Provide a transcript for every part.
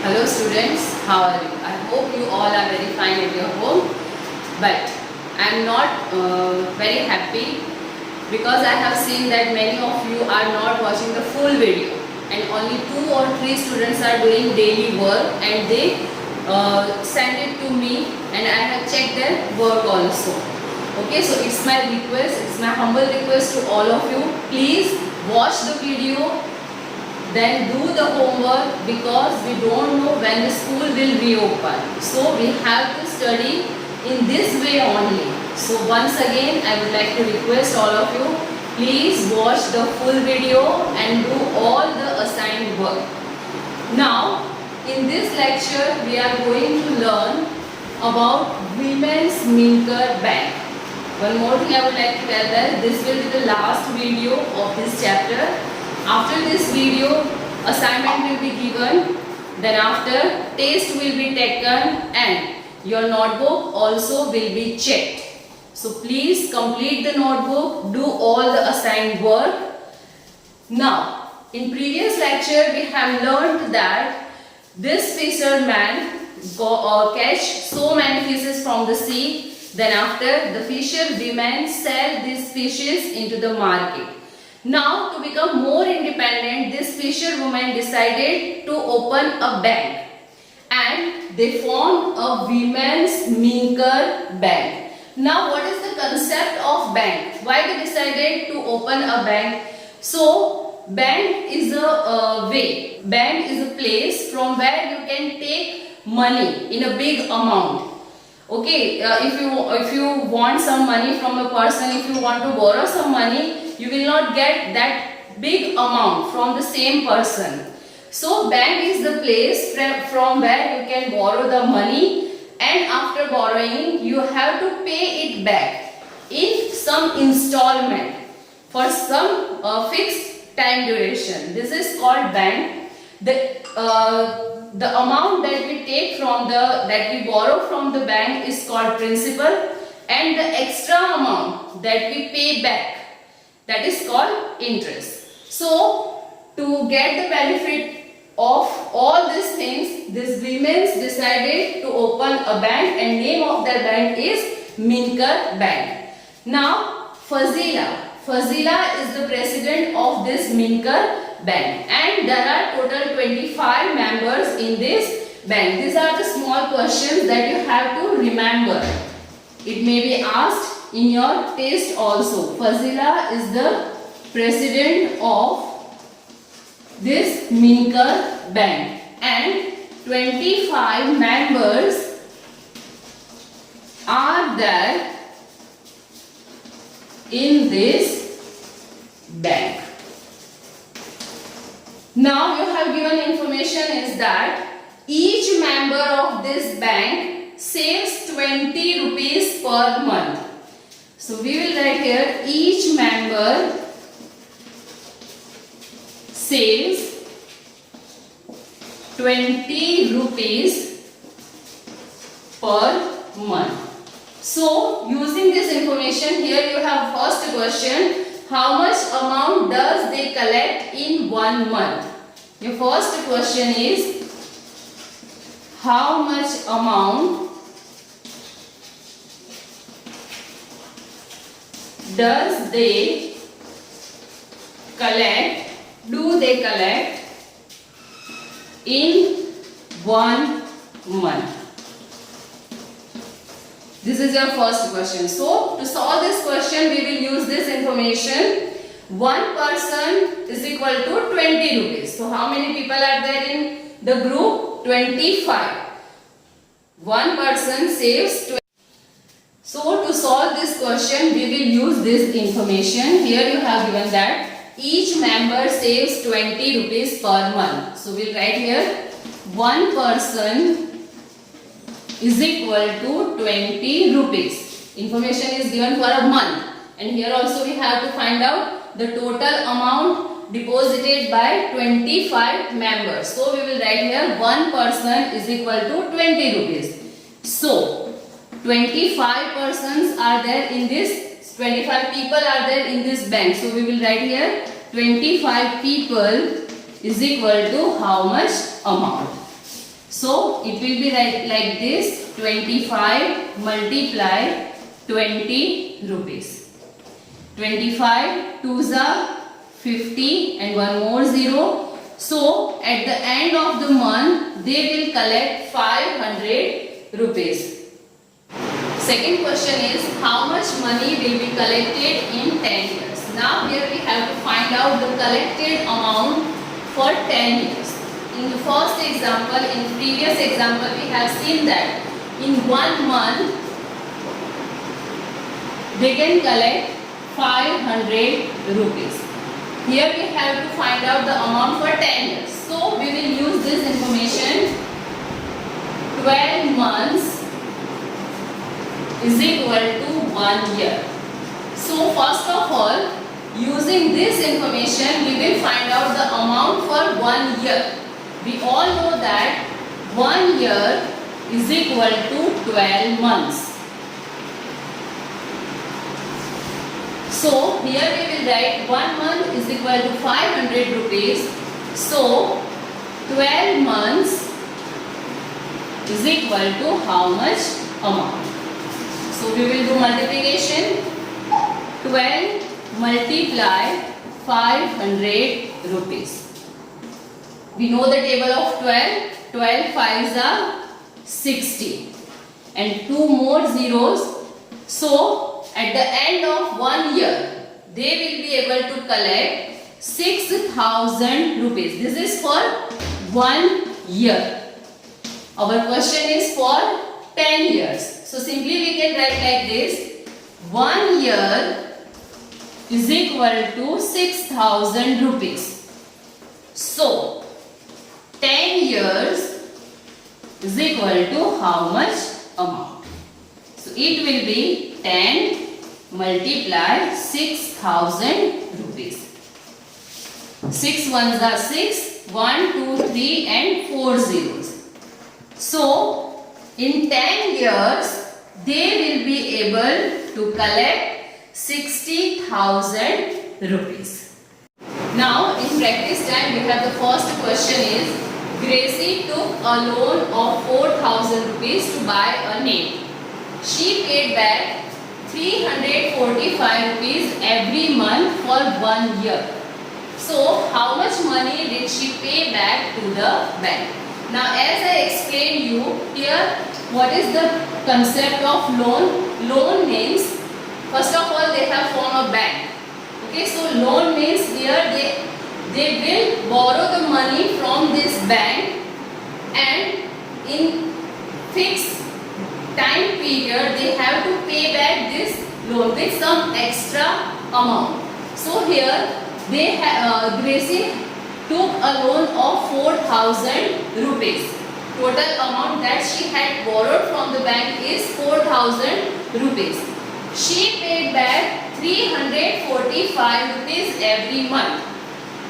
Hello students, how are you? I hope you all are very fine at your home, but I am not very happy because I have seen that many of you are not watching the full video and only 2 or 3 students are doing daily work and they send it to me and I have checked their work also. Okay, so it's my request, it's my humble request to all of you, please watch the video, then do the homework because we don't know when the school will reopen. So we have to study in this way only. So once again I would like to request all of you, please watch the full video and do all the assigned work. Now in this lecture we are going to learn about Women's Minker Bank. One more thing I would like to tell that this will be the last video of this chapter. After this video, assignment will be given, then after test will be taken and your notebook also will be checked. So please complete the notebook, do all the assigned work. Now, in previous lecture we have learned that this fisherman catch so many fishes from the sea, then after the fisher women sell these fishes into the market. Now, to become more independent, this fisherwoman decided to open a bank and they formed a Women's Minker Bank. Now, what is the concept of bank? Why they decided to open a bank? So, bank is a way. Bank is a place from where you can take money in a big amount. Okay, if you want some money from a person, if you want to borrow some money, you will not get that big amount from the same person. So bank is the place from where you can borrow the money and after borrowing you have to pay it back in some installment for some fixed time duration. This is called bank. The amount that we take from that we borrow from the bank is called principal and the extra amount that we pay back, that is called interest. So to get the benefit of all these things, these women decided to open a bank and name of their bank is Minker Bank. Now Fazila is the president of this Minker Bank and there are total 25 members in this bank. These are the small questions that you have to remember. It may be asked in your test also. Fazila is the president of this Minker Bank and 25 members are there in this bank. Now you have given information is that each member of this bank saves 20 rupees per month. So we will write here each member saves 20 rupees per month. So using this information, here you have first question, how much amount does they collect in 1 month? Your first question is how much amount does they collect, in 1 month? This is your first question. So to solve this question we will use this information. 1 person is equal to 20 rupees. So how many people are there in the group? 25. 1 person saves 20. So to solve this question we will use this information. Here you have given that each member saves 20 rupees per month. So we will write here 1 person is equal to 20 rupees. Information is given for a month and here also we have to find out the total amount deposited by 25 members. So we will write here 1 person is equal to 20 rupees. So 25 persons are there in this, 25 people are there in this bank. So we will write here 25 people is equal to how much amount? So it will be like this, 25 multiply 20 rupees. 25 twos are 50 and one more 0. So at the end of the month they will collect 500 rupees. Second question is how much money will be collected in 10 years. Now here we have to find out the collected amount for 10 years. In the first example, in previous example, we have seen that in 1 month they can collect 500 rupees. Here we have to find out the amount for 10 years. So we will use this information. 12 months is equal to 1 year. So first of all, using this information, we will find out the amount for 1 year. We all know that 1 year is equal to 12 months. So here we will write 1 month is equal to 500 rupees. So 12 months is equal to how much amount? So we will do multiplication. 12 multiply 500 rupees. We know the table of 12. 12 5s are 60 and 2 more zeros. So at the end of 1 year they will be able to collect 6,000 rupees. This is for 1 year. Our question is for 10 years. So simply we can write like this. 1 year is equal to 6,000 rupees. So 10 years is equal to how much amount? So it will be 10 multiply 6,000 rupees. 6 ones are 6, 1, 2, 3 and 4 zeros. So in 10 years they will be able to collect 60,000 rupees. Now in practice time we have the first question is Gracie took a loan of 4,000 rupees to buy a nail. She paid back 345 rupees every month for 1 year. So how much money did she pay back to the bank? Now as I explained you here, what is the concept of loan? Loan means first of all they have form of bank. Okay, so loan means here they will borrow the money from this bank and in fixed time period they have to pay back this loan with some extra amount. So here they Gracie took a loan of 4,000 rupees. Total amount that she had borrowed from the bank is 4,000 rupees. She paid back 345 rupees every month.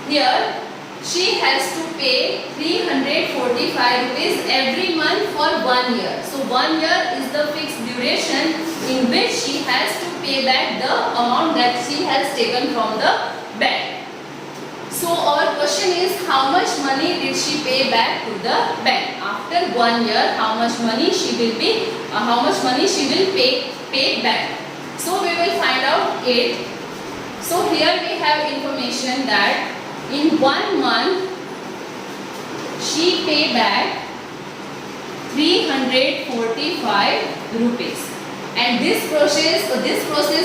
Here she has to pay 345 rupees every month for 1 year. So 1 year is the fixed duration in which she has to pay back the amount that she has taken from the bank. So our question is how much money did she pay back to the bank? After 1 year, how much money she will pay back? So we will find out it. So here we have information that in 1 month she pay back 345 rupees and this process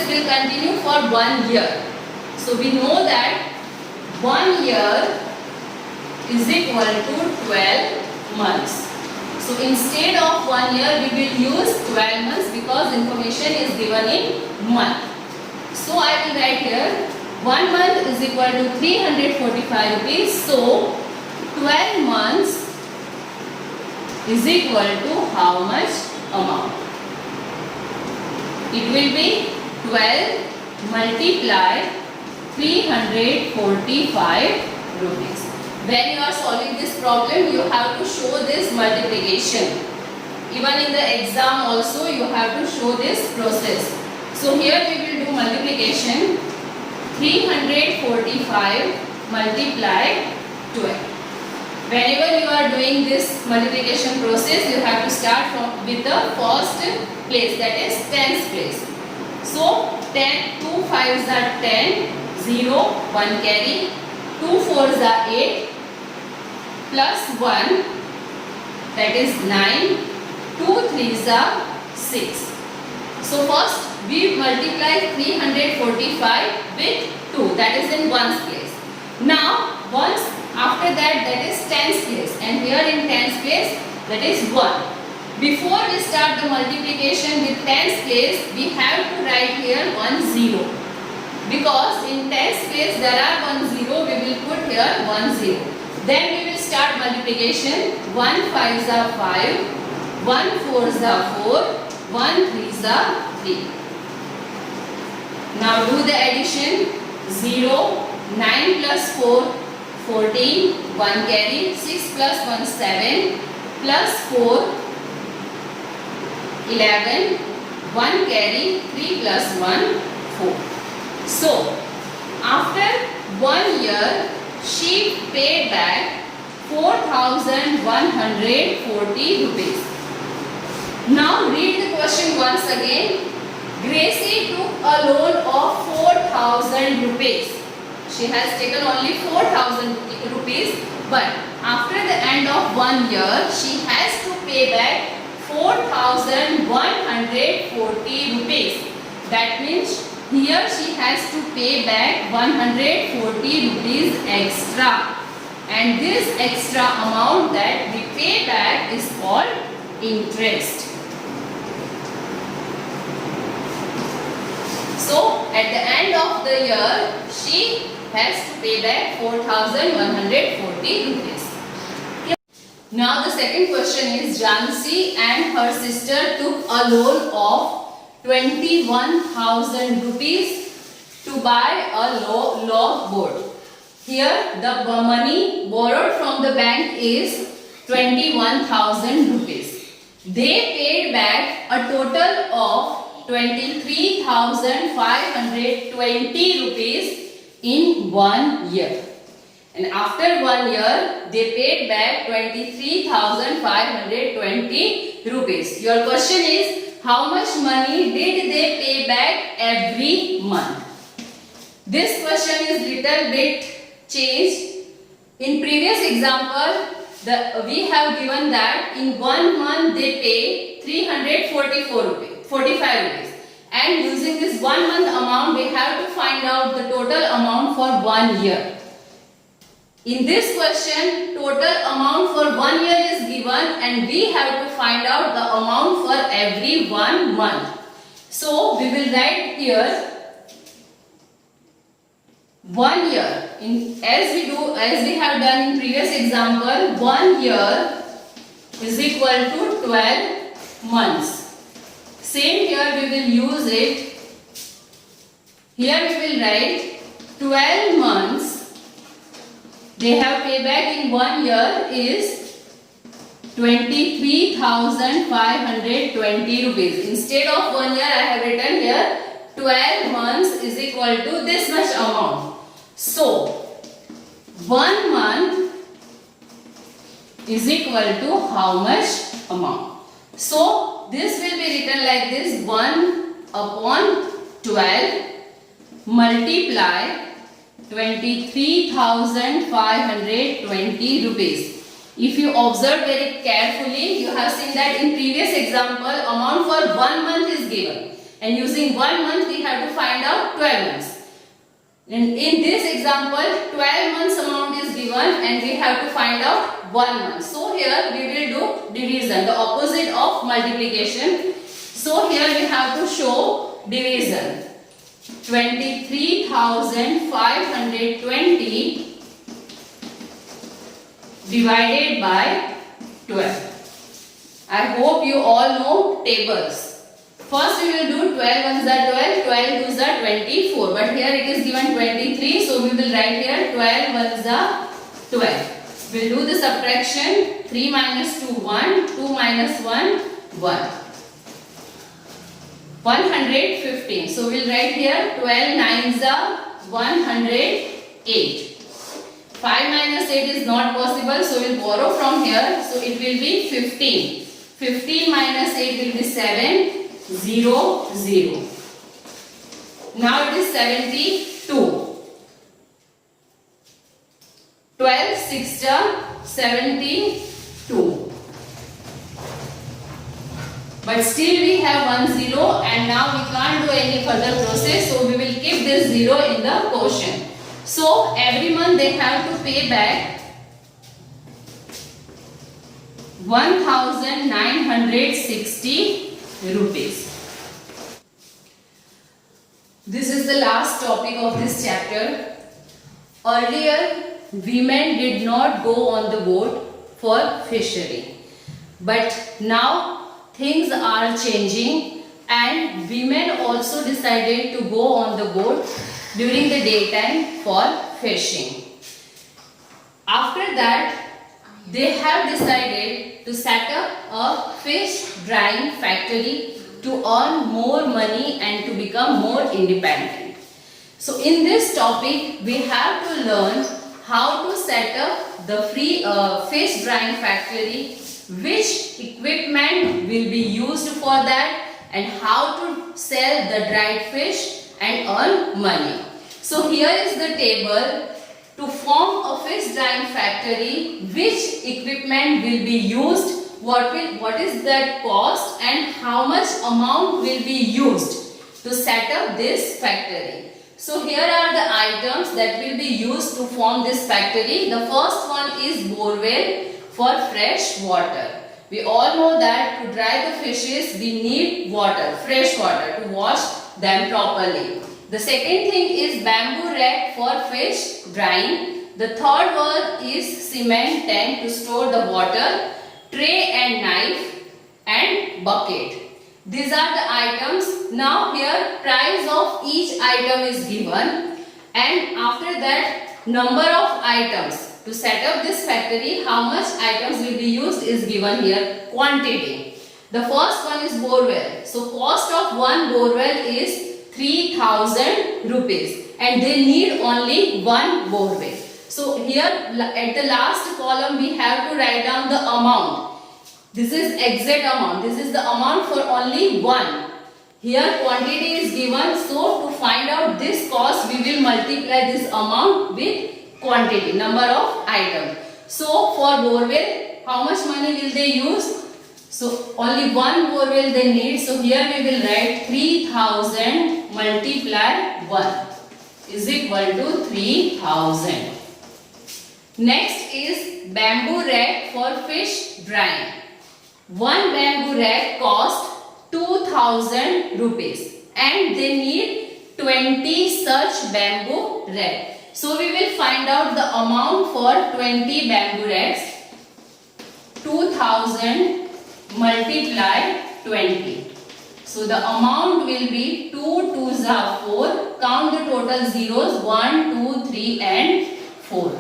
will continue for 1 year. So we know that 1 year is equal to 12 months. So instead of 1 year we will use 12 months because information is given in month. So I will write here 1 month is equal to 345 rupees. So 12 months is equal to how much amount? It will be 12 multiply 345 rupees. When you are solving this problem, you have to show this multiplication. Even in the exam also, you have to show this process. So here we will do multiplication. 345 multiply 12. Whenever you are doing this multiplication process, you have to start with the first place, that is tens place. So 10, 2 5s are 10, 0, 1 carry, 2 4s are 8, plus 1, that is 9, 2 3s are 6. So first we multiply 345 with 2, that is in ones place. Now once after that is tens place, and here in tens place, that is 1. Before we start the multiplication with tens place, we have to write here 1 0, because in tens place there are 1 0, we will put here 1 0. Then we will start multiplication. 1 5s are 5, 1 4s are 4, 1 3s are 3. Now do the addition. 0, 9 plus 4, 14, 1 carry, 6 plus 1 7, plus 4, 11, 1 carry, 3 plus 1 4. So after 1 year she paid back 4,140 rupees. Now read the question once again. Gracie took a loan of 4,000 rupees. She has taken only 4,000 rupees, but after the end of 1 year, she has to pay back 4,140 rupees. That means here she has to pay back 140 rupees extra. And this extra amount that we pay back is called interest. So at the end of the year, she has to pay back 4,140 rupees. Now the second question is, Jansi and her sister took a loan of 21,000 rupees to buy a log board. Here the money borrowed from the bank is 21,000 rupees. They paid back a total of 23,520 rupees in 1 year. And after 1 year, they paid back 23,520 rupees. Your question is, how much money did they pay back every month? This question is little bit changed. In previous example, we have given that in 1 month they pay 345 rupees. And using this 1 month amount, we have to find out the total amount for 1 year. In this question, total amount for 1 year is given and we have to find out the amount for every 1 month. So, we will write here 1 year. As we have done in previous example, 1 year is equal to 12 months. Same here we will use it. Here we will write 12 months. They have payback in 1 year is 23,520 rupees. Instead of 1 year, I have written here 12 months is equal to this much amount. So 1 month is equal to how much amount? So this will be written like this: 1 upon 12 multiply 23,520 rupees. If you observe very carefully, you have seen that in previous example, amount for 1 month is given. And using 1 month, we have to find out 12 months. And in this example, 12 months amount is given and we have to find out 1 month. So here we will do division, the opposite of multiplication. So here we have to show division. 23,520 divided by 12. I hope you all know tables. First we will do 12 ones are 12, 12 twos are 24. But here it is given 23. So we will write here 12 ones are 12. We will do the subtraction. 3 minus 2, 1. 2 minus 1, 1. 115. So we will write here 12 nines are 108. 5 minus 8 is not possible, so we'll borrow from here. So it will be 15. 15 minus 8 will be 7, 0, 0. Now it is 72. 12 6 72. But still we have 1 0 and now we can't do any further process, so we will keep this 0 in the quotient. So every month they have to pay back 1960 rupees. This is the last topic of this chapter. Earlier, women did not go on the boat for fishery. But now things are changing and women also decided to go on the boat during the daytime for fishing. After that, they have decided to set up a fish drying factory to earn more money and to become more independent. So in this topic, we have to learn how to set up the fish drying factory, which equipment will be used for that, and how to sell the dried fish and earn money. So here is the table. To form a fish drying factory, which equipment will be used, what is that cost, and how much amount will be used to set up this factory. So here are the items that will be used to form this factory. The first one is borewell for fresh water. We all know that to dry the fishes we need water, fresh water, to wash them properly. The second thing is bamboo rack for fish drying. The third one is cement tank to store the water, tray and knife and bucket. These are the items. Now here price of each item is given, and after that number of items. To set up this factory, how much items will be used is given here, quantity. The first one is borewell. So cost of one borewell is 3000 rupees and they need only one borewell. So here at the last column we have to write down the amount. This is exact amount. This is the amount for only one. Here quantity is given, so to find out this cost we will multiply this amount with quantity, number of items. So for borewell, how much money will they use? So only one borewell they need. So here we will write 3000 multiply 1 is equal to 3000. Next is bamboo rack for fish drying. One bamboo rack cost 2000 rupees and they need 20 such bamboo rack. So we will find out the amount for 20 bamboo racks. 2000 multiply 20. So the amount will be 2 2s are 4. Count the total zeros 1, 2, 3 and 4.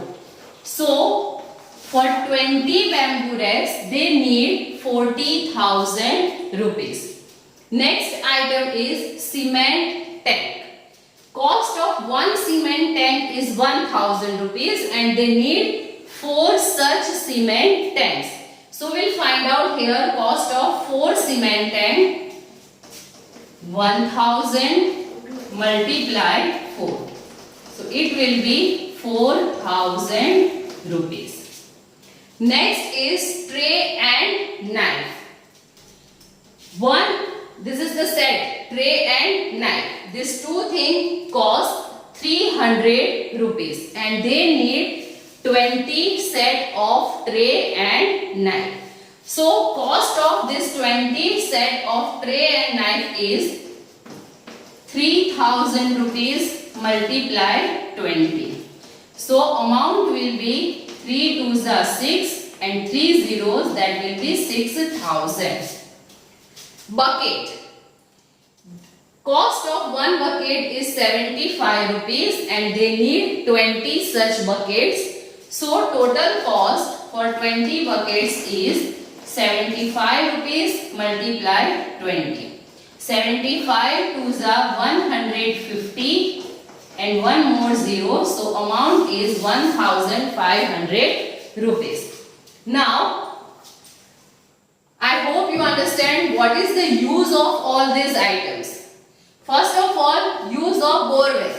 So for 20 bamboo racks they need 40,000 rupees. Next item is cement tank. Cost of one cement tank is 1000 rupees and they need 4 such cement tanks. So we'll find out here cost of 4 cement tank, 1000 multiply 4. So it will be 4000 rupees. Next is tray and knife. This is the set, tray and knife. These two things cost 300 rupees and they need 20 set of tray and knife. So cost of this 20 set of tray and knife is 3000 rupees multiply 20. So amount will be 3 2s are 6 and 3 zeros, that will be 6000. Bucket. Cost of one bucket is 75 rupees and they need 20 such buckets. So total cost for 20 buckets is 75 rupees multiply 20. 75 2s are 150 and one more zero. So amount is 1500 rupees. Now I hope you understand what is the use of all these items. First of all, use of borewell.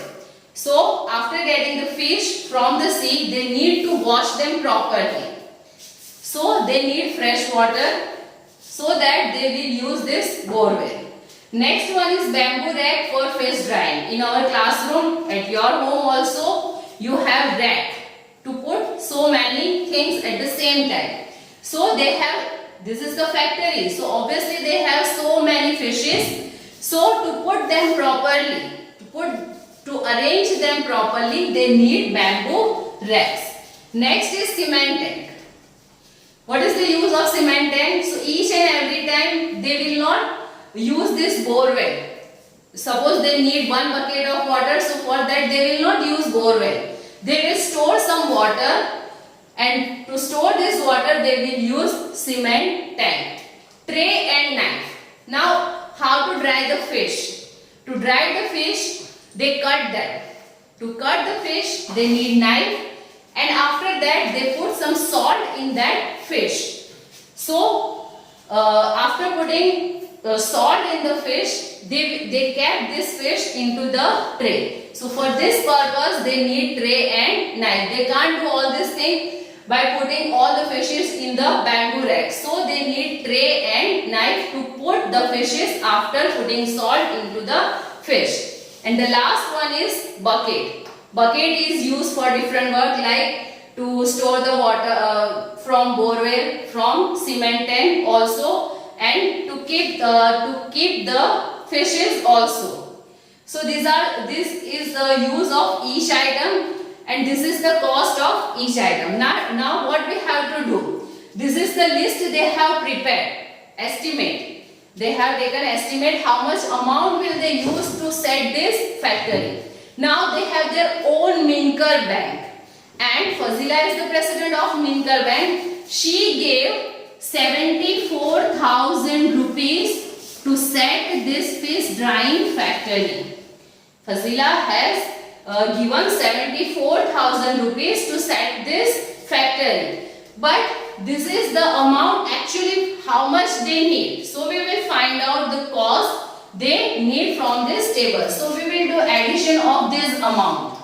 So after getting the fish from the sea, they need to wash them properly. So they need fresh water so that they will use this borewell. Next one is bamboo rack for fish drying. In our classroom, at your home also, you have rack to put so many things at the same time. So they have, this is the factory. So obviously they have so many fishes. So to put them properly, to arrange them properly, they need bamboo racks. Next is cement tank. What is the use of cement tank? So each and every time they will not use this borewell. Suppose they need 1 bucket of water, so for that they will not use borewell. They will store some water, and to store this water they will use cement tank. Tray and knife. Now how to dry the fish? To dry the fish, they cut them. To cut the fish, they need knife, and after that they put some salt in that fish. So after putting salt in the fish, they kept this fish into the tray. So for this purpose they need tray and knife. They can't do all this thing by putting all the fishes in the bamboo rack. So they need tray and knife to put the fishes after putting salt into the fish. And the last one is bucket. Bucket is used for different work, like to store the water from borewell, from cement tank also, and to keep the fishes also. So this is the use of each item, and this is the cost of each item. Now what we have to do? This is the list they have prepared. Estimate. They have taken estimate how much amount will they use to set this factory. Now they have their own Minker Bank, and Fazila is the president of Minker Bank. She gave 74,000 rupees to set this fish drying factory. Fazila has given 74,000 rupees to set this factory. But this is the amount actually how much they need. So we will find out the cost they need from this table. So we will do addition of this amount.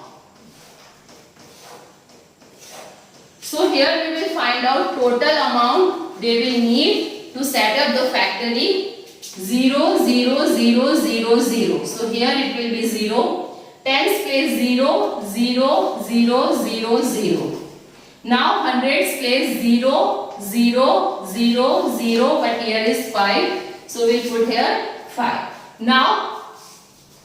So here we will find out total amount they will need to set up the factory. 0, 0, 0, 0, 0. So here it will be 0. Tens place 0, 0, 0, 0, 0. Now hundreds place 0, 0, 0, 0, but here is 5. So we put here 5. Now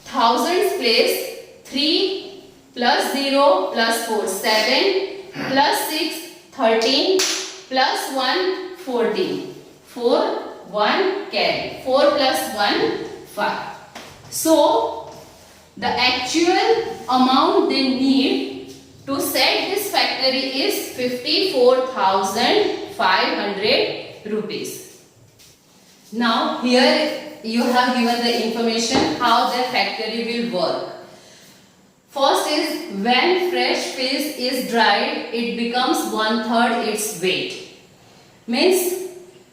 thousands place 3 plus 0 plus 4, 7 plus 6, 13 plus 1, 14. 4, 1 carry. 4 plus 1, 5. So the actual amount they need to set this factory is 54,500 rupees. Now here you have given the information how the factory will work. First is when fresh fish is dried, it becomes 1/3 its weight. Means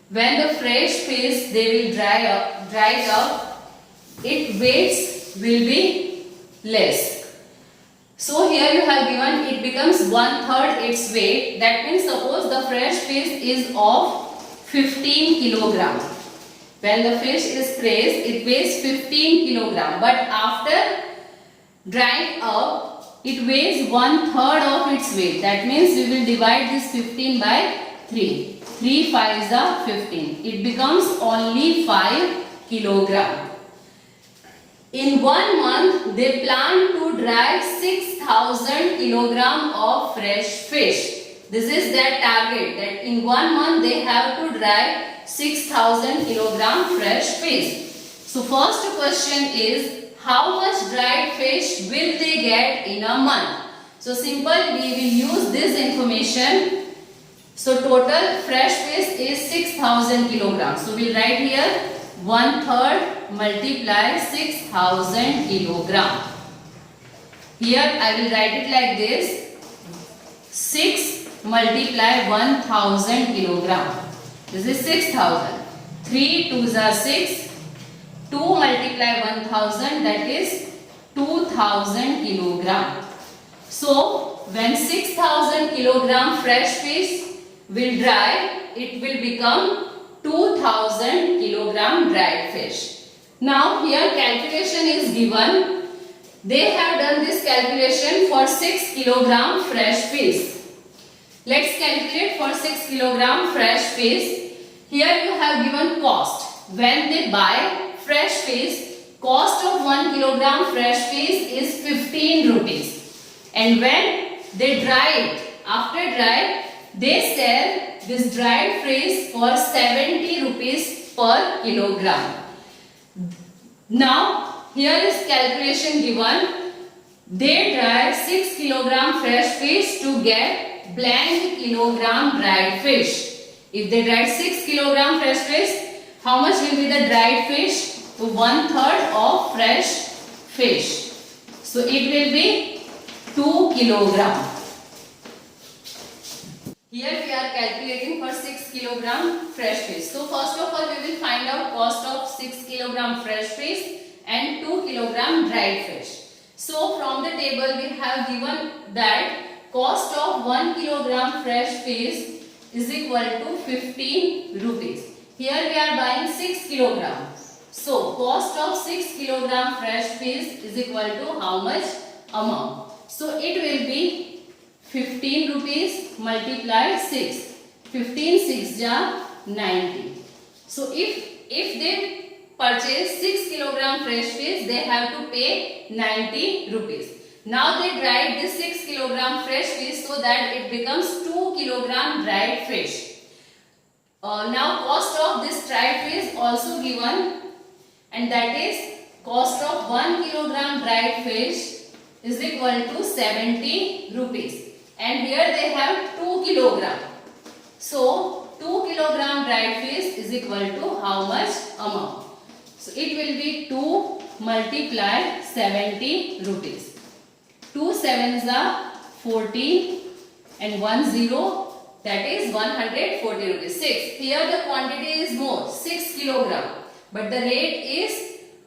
when the fresh fish they will dry it up, its weights will be less. So here you have given it becomes 1/3 its weight. That means suppose the fresh fish is of 15 kilogram. When the fish is fresh, it weighs 15 kilogram. But after drying up, it weighs 1/3 of its weight. That means we will divide this 15 by 3. 3 5s are 15. It becomes only 5 kilogram. In 1 month, they plan to dry 6,000 kilogram of fresh fish. This is their target, that in 1 month they have to dry 6,000 kilogram fresh fish. So first question is, how much dried fish will they get in a month? So simple, we will use this information. So total fresh fish is 6,000 kilograms. So we will write here 1/3 multiply 6,000 kilogram. Here I will write it like this. 6 multiply 1000 kilogram. This is 6000. 3 2s are 6. 2 multiply 1000, that is 2000 kilogram. So when 6000 kilogram fresh fish will dry, it will become 2000 kilogram dried fish. Now here calculation is given. They have done this calculation for 6 kilogram fresh fish. Let's calculate for 6 kilogram fresh fish. Here you have given cost. When they buy fresh fish, cost of 1 kilogram fresh fish is 15 rupees. And when they dry it, after dry, they sell this dried fish for 70 rupees per kilogram. Now, here is calculation given. They dry 6 kilogram fresh fish to get blank kilogram dried fish. If they dry 6 kilogram fresh fish, how much will be the dried fish? So 1/3 of fresh fish. So it will be 2 kilogram. Here we are calculating for 6 kilogram fresh fish. So first of all we will find out cost of 6 kilogram fresh fish and 2 kilogram dried fish. So from the table we have given that cost of 1 kilogram fresh fish is equal to 15 rupees. Here we are buying 6 kilogram. So cost of 6 kilogram fresh fish is equal to how much amount? So it will be 15 rupees multiply 6. 15 6 ja 90. So if they purchase 6 kilogram fresh fish, they have to pay 90 rupees. Now they dried this 6 kilogram fresh fish so that it becomes 2 kilogram dried fish. Now cost of this dried fish also given, and that is cost of 1 kilogram dried fish is equal to 70 rupees. And here they have 2 kilogram. So 2 kilogram dried fish is equal to how much amount? So it will be 2 multiply 70 rupees. 2 sevens are 14 and 1 0, that is 140 rupees. 6. Here the quantity is more, 6 kilogram. But the rate is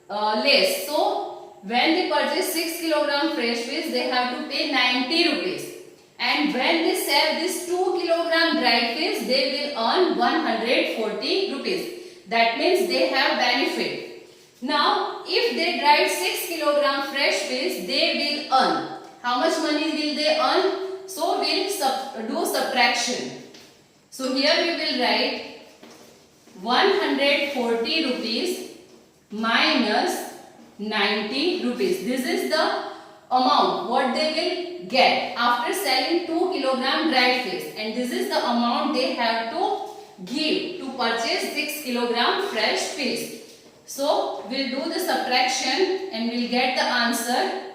less. So when they purchase 6 kilogram fresh fish, they have to pay 90 rupees. And when they sell this 2 kilogram dried fish, they will earn 140 rupees. That means they have benefit. Now if they dried 6 kilogram fresh fish, they will earn. How much money will they earn? So we'll do subtraction. So here we will write 140 rupees minus 90 rupees. This is the amount what they will get after selling 2 kilogram dried fish, and this is the amount they have to give to purchase 6 kilogram fresh fish. So we'll do the subtraction and we'll get the answer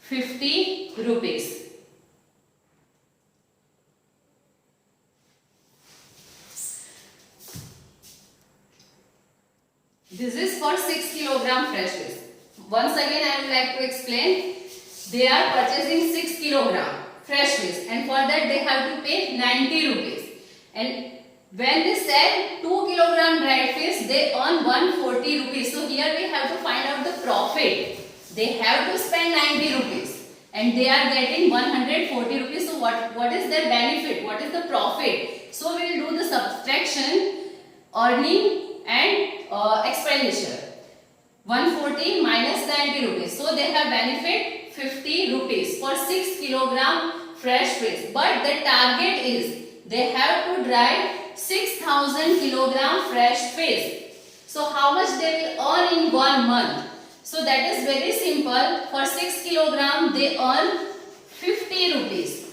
50 rupees. This is for 6 kilogram fresh fish. Once again I would like to explain. They are purchasing 6 kilogram fresh fish, and for that they have to pay 90 rupees. And when they sell 2 kilogram dried fish, they earn 140 rupees. So here we have to find out the profit. They have to spend 90 rupees and they are getting 140 rupees. So what is their benefit? What is the profit? So we will do the subtraction, earning and expenditure. 140 minus 90 rupees. So they have benefit 50 rupees for 6 kilogram fresh fish. But the target is they have to dry 6000 kilogram fresh fish. So how much they will earn in 1 month? So that is very simple. For 6 kilogram they earn 50 rupees.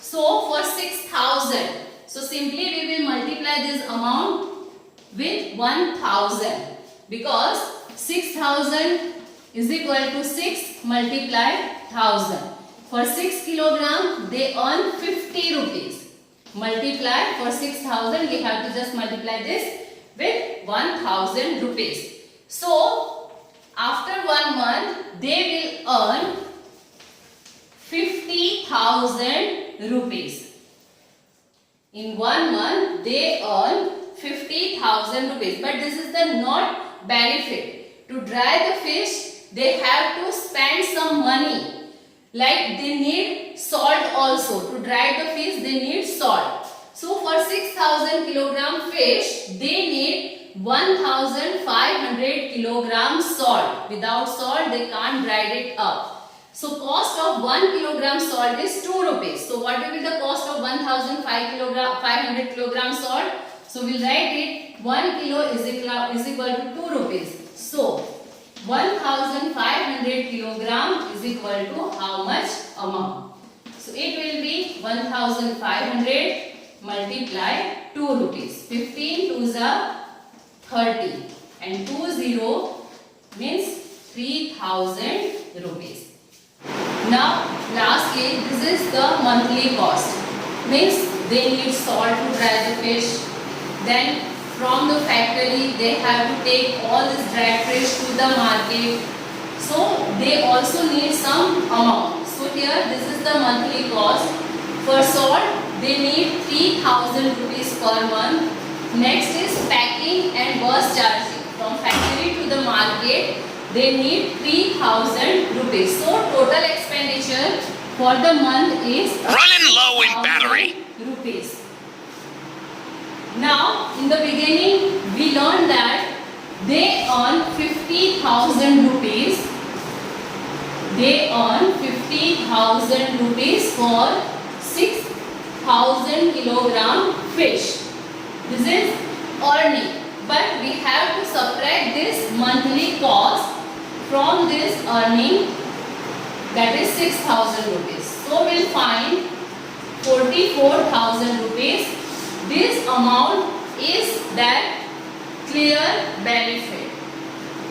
So for 6000. So simply we will multiply this amount with 1000, because 6000 is equal to 6 multiply 1000. For 6 kilogram they earn 50 rupees. Multiply for 6000, we have to just multiply this with 1000 rupees. So after 1 month they will earn 50,000 rupees. In 1 month they earn 50,000 rupees. But this is the not benefit. To dry the fish, they have to spend some money. Like they need salt also. To dry the fish, they need salt. So for 6,000 kilogram fish, they need 1,500 kilogram salt. Without salt, they can't dry it up. So cost of 1 kilogram salt is 2 rupees. So what will be the cost of 1,500 kilogram salt? So we'll write it 1 kilo is equal to 2 rupees. So 1,500 kilogram is equal to how much amount? So it will be 1,500 multiply 2 rupees. 15 2s are 30 and 2 0 means 3,000 rupees. Now lastly, this is the monthly cost. Means they need salt to dry the fish. Then from the factory they have to take all this dried fish to the market. So they also need some amount. So here this is the monthly cost. For salt they need 3,000 rupees per month. Next is packing and bus charging. From factory to the market they need 3,000 rupees. So total expenditure for the month is running low in battery rupees. Now in the beginning we learned that they earn 50,000 rupees. They earn 50,000 rupees for 6,000 kilogram fish. This is earning. But we have to subtract this monthly cost from this earning, that is 6,000 rupees. So we'll find 44,000 rupees. This amount is that clear benefit.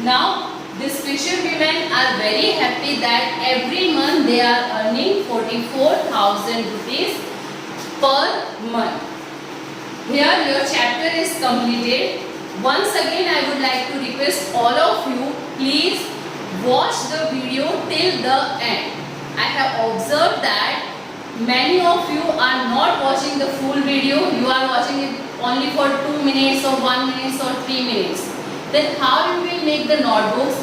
Now these fishermen are very happy that every month they are earning 44,000 rupees per month. Here your chapter is completed. Once again I would like to request all of you, please watch the video till the end. I have observed that many of you are not watching the full video. You are watching it only for 2 minutes or 1 minute or 3 minutes. Then how you will make the notebooks?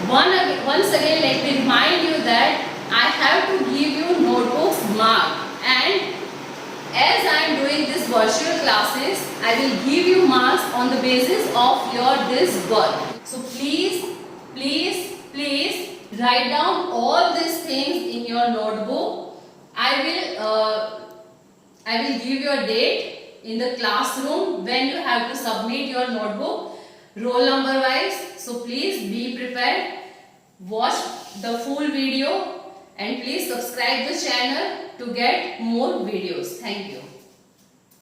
Once again let me remind you that I have to give you notebooks marked, and as I am doing this virtual classes, I will give you marks on the basis of your this work. So please write down all these things in your notebook. I will give you a date in the classroom when you have to submit your notebook roll number wise. So please be prepared. Watch the full video and please subscribe the channel to get more videos. Thank you.